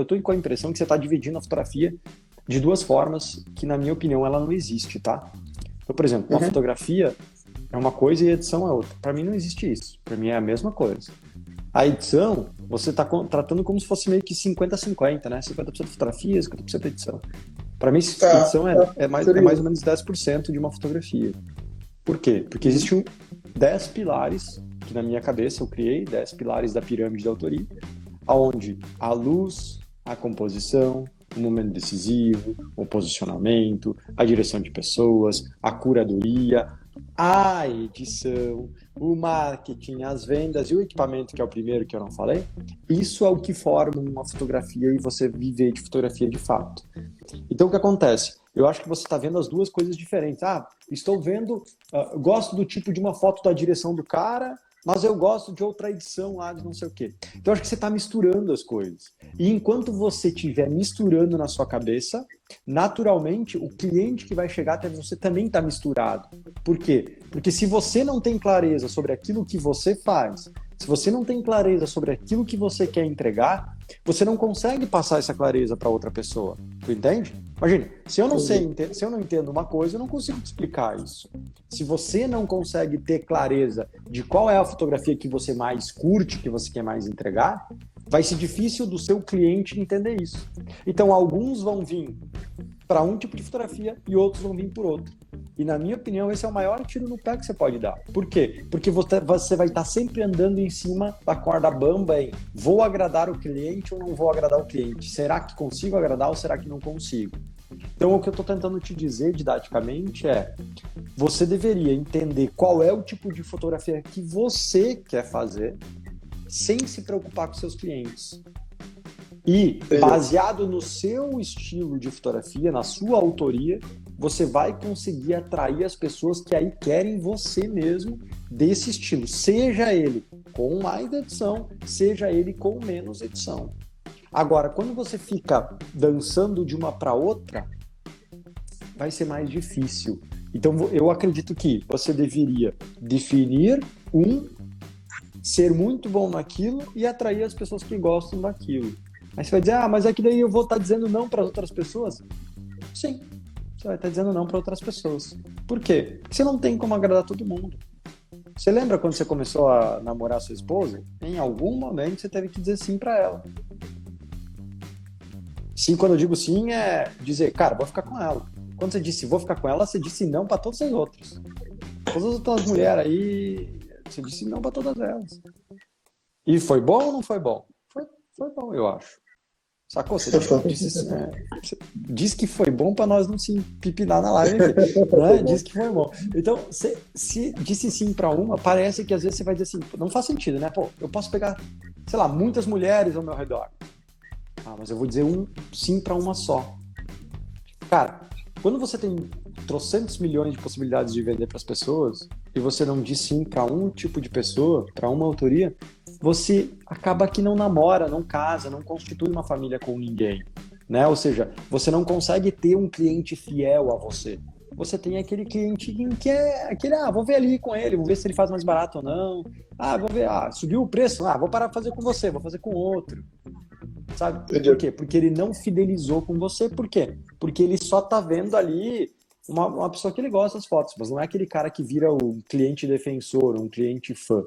eu tô com a impressão que você está dividindo a fotografia de duas formas que, na minha opinião, ela não existe, tá? Então, por exemplo, uma fotografia é uma coisa e a edição é outra. Para mim não existe isso. Para mim é a mesma coisa. A edição, você está tratando como se fosse meio que 50-50, né? 50% fotografia, 50% edição. Para mim, edição é mais ou menos 10% de uma fotografia. Por quê? Porque existem 10 pilares, que na minha cabeça eu criei, 10 pilares da pirâmide da autoria, onde a luz, a composição, o momento decisivo, o posicionamento, a direção de pessoas, a curadoria, a edição, o marketing, as vendas e o equipamento, que é o primeiro que eu não falei, isso é o que forma uma fotografia e você viver de fotografia de fato. Então, o que acontece? Eu acho que você está vendo as duas coisas diferentes. Estou vendo, gosto do tipo de uma foto da direção do cara, mas eu gosto de outra edição lá de não sei o quê. Então, eu acho que você está misturando as coisas. E enquanto você estiver misturando na sua cabeça, naturalmente, o cliente que vai chegar até você também está misturado. Por quê? Porque se você não tem clareza sobre aquilo que você faz, se você não tem clareza sobre aquilo que você quer entregar, você não consegue passar essa clareza para outra pessoa. Tu entende? Imagina, se eu não entendo uma coisa, eu não consigo te explicar isso. Se você não consegue ter clareza de qual é a fotografia que você mais curte, que você quer mais entregar, vai ser difícil do seu cliente entender isso. Então, alguns vão vir para um tipo de fotografia e outros vão vir por outro. E, na minha opinião, esse é o maior tiro no pé que você pode dar. Por quê? Porque você vai estar sempre andando em cima da corda bamba em vou agradar o cliente ou não vou agradar o cliente? Será que consigo agradar ou será que não consigo? Então, o que eu estou tentando te dizer didaticamente é você deveria entender qual é o tipo de fotografia que você quer fazer sem se preocupar com seus clientes. E, baseado no seu estilo de fotografia, na sua autoria, você vai conseguir atrair as pessoas que aí querem você mesmo desse estilo. Seja ele com mais edição, seja ele com menos edição. Agora, quando você fica dançando de uma para outra, vai ser mais difícil. Então, eu acredito que você deveria definir ser muito bom naquilo e atrair as pessoas que gostam daquilo. Aí você vai dizer, mas é que daí eu vou estar dizendo não para as outras pessoas? Sim, você vai estar dizendo não para outras pessoas. Por quê? Porque você não tem como agradar todo mundo. Você lembra quando você começou a namorar sua esposa? Em algum momento você teve que dizer sim para ela. Sim, quando eu digo sim, é dizer, cara, vou ficar com ela. Quando você disse vou ficar com ela, você disse não para todas as outras. Todas as outras mulheres aí, você disse não para todas elas. E foi bom ou não foi bom? Foi bom, eu acho. Sacou? Você disse que foi bom para nós não se pipinar na live aqui, né? Disse que foi bom. Então, se disse sim para uma, parece que às vezes você vai dizer assim, não faz sentido, né? Pô, eu posso pegar, sei lá, muitas mulheres ao meu redor. Mas eu vou dizer sim para uma só. Cara, quando você tem trocentos milhões de possibilidades de vender para as pessoas e você não diz sim para um tipo de pessoa, para uma autoria, você acaba que não namora, não casa, não constitui uma família com ninguém, né? Ou seja, você não consegue ter um cliente fiel a você. Você tem aquele cliente que é aquele, vou ver ali com ele, vou ver se ele faz mais barato ou não. Vou ver, subiu o preço, vou parar de fazer com você, vou fazer com outro. Sabe? Por quê? Porque ele não fidelizou com você. Por quê? Porque ele só tá vendo ali uma pessoa que ele gosta das fotos, mas não é aquele cara que vira um cliente defensor, um cliente fã.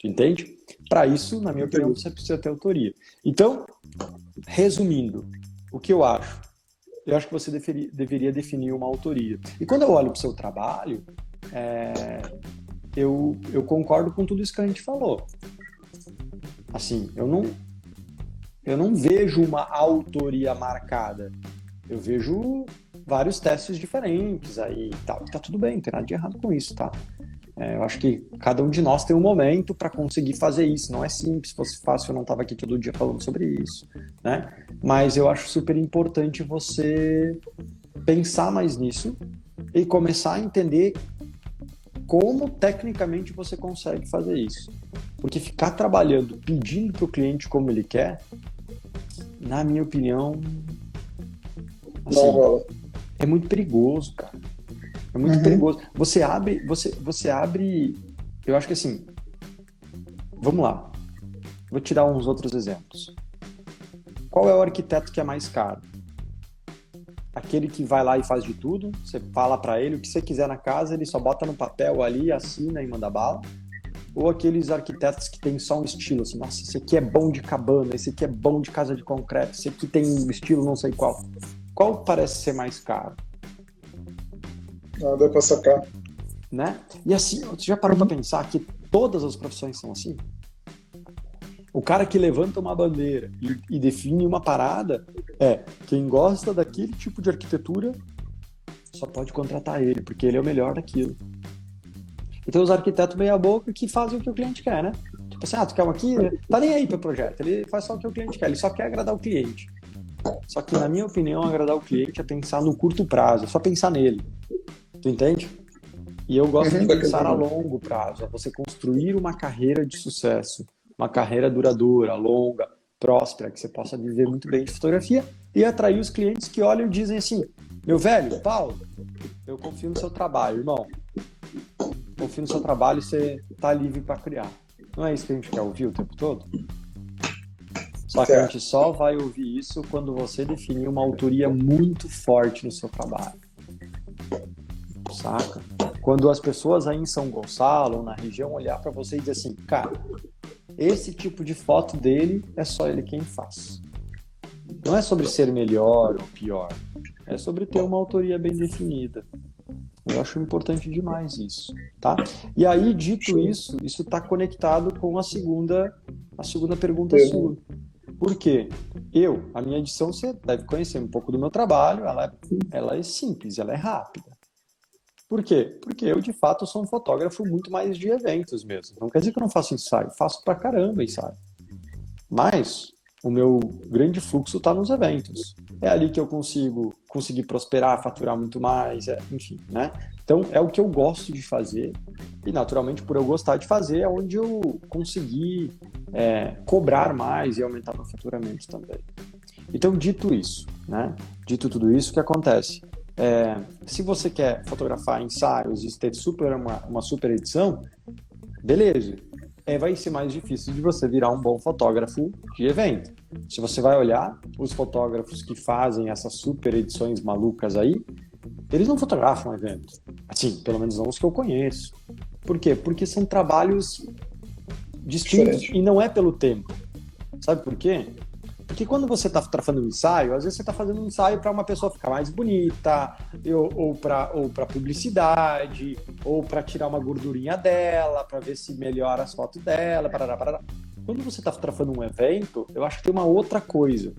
Entende? Para isso, na minha opinião, você precisa ter autoria. Então, resumindo, o que eu acho? Eu acho que você deveria definir uma autoria. E quando eu olho para o seu trabalho, eu concordo com tudo isso que a gente falou. Assim, eu não vejo uma autoria marcada. Eu vejo vários testes diferentes aí e tal. Tá tudo bem, não tem nada de errado com isso, tá? Eu acho que cada um de nós tem um momento para conseguir fazer isso. Não é simples, se fosse fácil eu não estava aqui todo dia falando sobre isso, né? Mas eu acho super importante você pensar mais nisso e começar a entender como tecnicamente você consegue fazer isso. Porque ficar trabalhando, pedindo para o cliente como ele quer, na minha opinião, assim, é muito perigoso, cara. É muito perigoso. Você abre... Eu acho que assim... Vamos lá. Vou te dar uns outros exemplos. qual é o arquiteto que é mais caro? Aquele que vai lá e faz de tudo, você fala para ele o que você quiser na casa, ele só bota no papel ali, assina e manda bala. Ou aqueles arquitetos que tem só um estilo, assim, nossa, esse aqui é bom de cabana, esse aqui é bom de casa de concreto, esse aqui tem um estilo não sei qual. Qual parece ser mais caro? Não, dá pra sacar. Né? E assim, você já parou para pensar que todas as profissões são assim? O cara que levanta uma bandeira e define uma parada quem gosta daquele tipo de arquitetura só pode contratar ele, porque ele é o melhor daquilo. Então os arquitetos meia boca que fazem o que o cliente quer, né? Tipo assim, tu quer um aqui? Tá nem aí pro projeto, ele faz só o que o cliente quer, ele só quer agradar o cliente. Só que, na minha opinião, agradar o cliente é pensar no curto prazo, é só pensar nele. Tu entende? E eu gosto de pensar a longo prazo, é você construir uma carreira de sucesso, uma carreira duradoura, longa, próspera, que você possa viver muito bem de fotografia e atrair os clientes que olham e dizem assim, meu velho, Paulo, eu confio no seu trabalho, irmão. Confio no seu trabalho e você tá livre para criar. Não é isso que a gente quer ouvir o tempo todo? Só que a gente só vai ouvir isso quando você definir uma autoria muito forte no seu trabalho. Saca? Quando as pessoas aí em São Gonçalo ou na região olhar para você e dizer assim, cara, esse tipo de foto dele é só ele quem faz. Não é sobre ser melhor ou pior, é sobre ter uma autoria bem definida. Eu acho importante demais isso, tá? E aí, dito isso, isso está conectado com a segunda pergunta sua. Por quê? A minha edição, você deve conhecer um pouco do meu trabalho, ela é simples, ela é rápida. Por quê? Porque eu, de fato, sou um fotógrafo muito mais de eventos mesmo. Não quer dizer que eu não faço ensaio, faço pra caramba ensaio. Mas o meu grande fluxo está nos eventos. É ali que eu conseguir prosperar, faturar muito mais, enfim, né? Então, é o que eu gosto de fazer e, naturalmente, por eu gostar de fazer, é onde eu consegui cobrar mais e aumentar meu faturamento também. Então, dito isso, né? Dito tudo isso, o que acontece? Se você quer fotografar ensaios e ter uma super edição, beleza. Vai ser mais difícil de você virar um bom fotógrafo de evento. Se você vai olhar os fotógrafos que fazem essas super edições malucas aí, eles não fotografam evento. Assim, pelo menos não os que eu conheço. Por quê? Porque são trabalhos distintos e não é pelo tempo. Sabe por quê? Porque quando você está fazendo um ensaio, às vezes você está fazendo um ensaio para uma pessoa ficar mais bonita, ou para publicidade, ou para tirar uma gordurinha dela, para ver se melhora as fotos dela, parará, parará. Quando você está fazendo um evento, eu acho que tem uma outra coisa.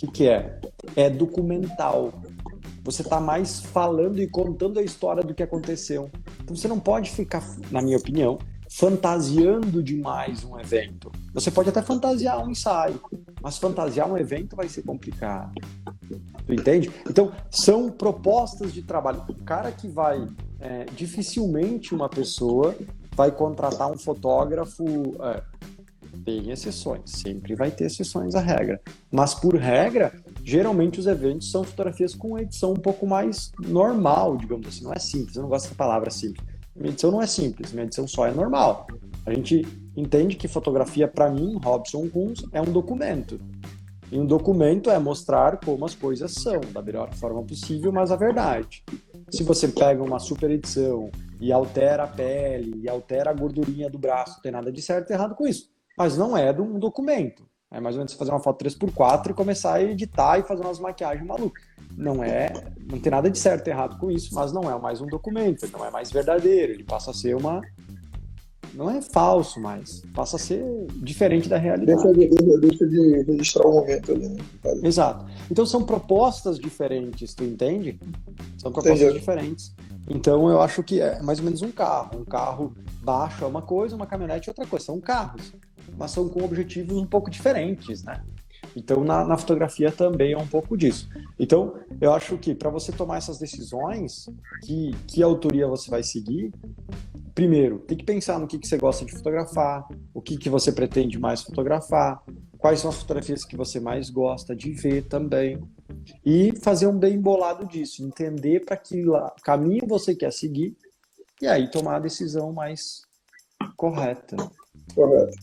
O que é? É documental. Você está mais falando e contando a história do que aconteceu. Então você não pode ficar, na minha opinião, fantasiando demais um evento. Você pode até fantasiar um ensaio, mas fantasiar um evento vai ser complicado. Tu entende? Então, são propostas de trabalho. O cara que vai... dificilmente uma pessoa vai contratar um fotógrafo... tem exceções, sempre vai ter exceções à regra. Mas, por regra, geralmente os eventos são fotografias com edição um pouco mais normal, digamos assim. Não é simples, eu não gosto da palavra simples. Minha edição não é simples, minha edição só é normal. A gente entende que fotografia, para mim, Robson Kunz, é um documento. E um documento é mostrar como as coisas são, da melhor forma possível, mas a verdade. Se você pega uma super edição e altera a pele, e altera a gordurinha do braço, não tem nada de certo e errado com isso. Mas não é de um documento. É mais ou menos você fazer uma foto 3x4 e começar a editar e fazer umas maquiagens malucas. Não tem nada de certo e errado com isso, mas não é mais um documento, ele não é mais verdadeiro, ele passa a ser não é falso, mas passa a ser diferente da realidade. Deixa de registrar o momento ali, né? Exato. Então são propostas diferentes, tu entende? São propostas diferentes. Então eu acho que é mais ou menos um carro. Um carro baixo é uma coisa, uma caminhonete é outra coisa. São carros, mas são com objetivos um pouco diferentes, né? Então, na fotografia também é um pouco disso. Então, eu acho que para você tomar essas decisões, que autoria você vai seguir, primeiro, tem que pensar no que você gosta de fotografar, o que você pretende mais fotografar, quais são as fotografias que você mais gosta de ver também, e fazer um bem bolado disso, entender para que caminho você quer seguir, e aí tomar a decisão mais correta. Correto.